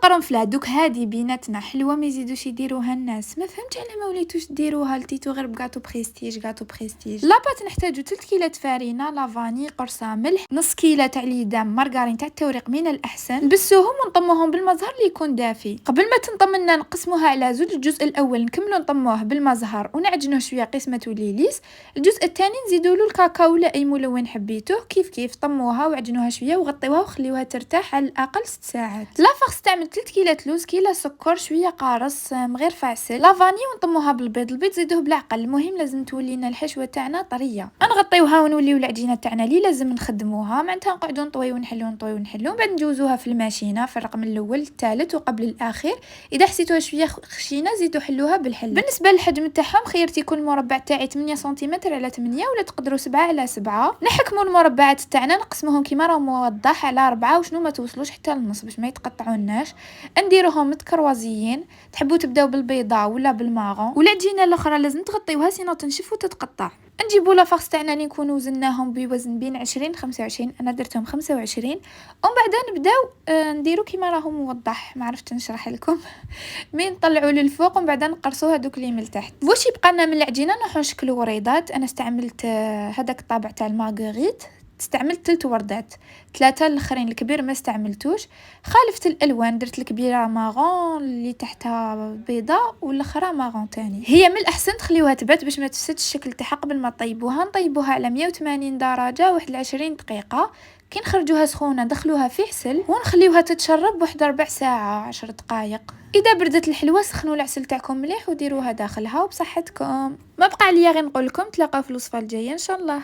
القرنفله دوك هادي بيناتنا حلوه ما يزيدوش يديروها الناس. ما فهمتش على ما وليتوش ديروها لتيتو غير بكاطو بريستيج. لاباط نحتاجو 3 كيلات فارينه، لافاني، قرصه ملح، نص كيله تاع ليدام مارغرين تاع التوريق من الاحسن. نبسوهم ونطموهم بالمزهر اللي يكون دافي. قبل ما تنطم لنا نقسموها على زوج. الجزء الاول نكملو نطموه بالمزهر ونعجنوه شويه قسمه ليليس. الجزء الثاني نزيدوا له الكاكاو ولا اي ملون حبيتوه. كيف طموها وعجنوها شويه وغطيوها وخليوها ترتاح على الاقل 6 ساعات. لافاغ استعمل 3 كيلات لوز، كيلة سكر، شويه قارص غير فاصل، لافاني، ونطموها بالبيض. البيض زيدوه بالعقل، المهم لازم تولينا الحشوه تاعنا طريه. نغطيوها ونوليو العجينه تاعنا اللي لازم نخدموها. معناتها نقعدوا نطويو ونحلو بعد نجوزوها في الماشينه في الرقم الاول الثالث وقبل الاخير. اذا حسيتوها شويه خشينه زيدوا حلوها بالحل. بالنسبه للحجم تاعهم خيرتي يكون المربع تاعي 8 سنتيمتر على 8، ولا تقدروا 7 على 7. نحكموا المربعات تاعنا نقسموهم كيما راهم موضح على 4 وشنو ما توصلوش حتى للنص باش ما يتقطعوناش. نديروهم متكروازيين. تحبوا تبداو بالبيضاء ولا بالماغون. والعجينه الاخرى لازم تغطيوها سينو تنشف وتتقطع. نجيبوا لافاغ تاعنا اللي نكونوا وزناهم بوزن بين 20 25، انا درتهم 25. ومن بعد نبداو نديرو كيما راهم موضح. ما عرفت نشرح لكم مين نطلعوا للفوق ومن بعد نقرصوا هذوك اللي من تحت. واش يبقى لنا من العجينه نروحوا نشكلوا وريضات. انا استعملت هذاك الطابع تاع المارغريت، استعملت 3 وردات، 3 الاخرين الكبير ما استعملتوش. خالفت الالوان، درت الكبيره ماغون اللي تحتها بيضاء والاخرى ماغون تاني. هي من الاحسن تخليوها تبات باش ما تفسدش الشكل تاعها قبل ما طيبوها. نطيبوها على 180 درجه واحد 20 دقيقه. كي نخرجوها سخونه ندخلوها في عسل ونخليوها تتشرب واحد 4 ساعه 10 دقائق. اذا بردت الحلوه سخنوا العسل تاعكم مليح وديروها داخلها وبصحتكم. ما بقى عليا غير نقول لكم تلاقاو في الوصفه الجايه ان شاء الله.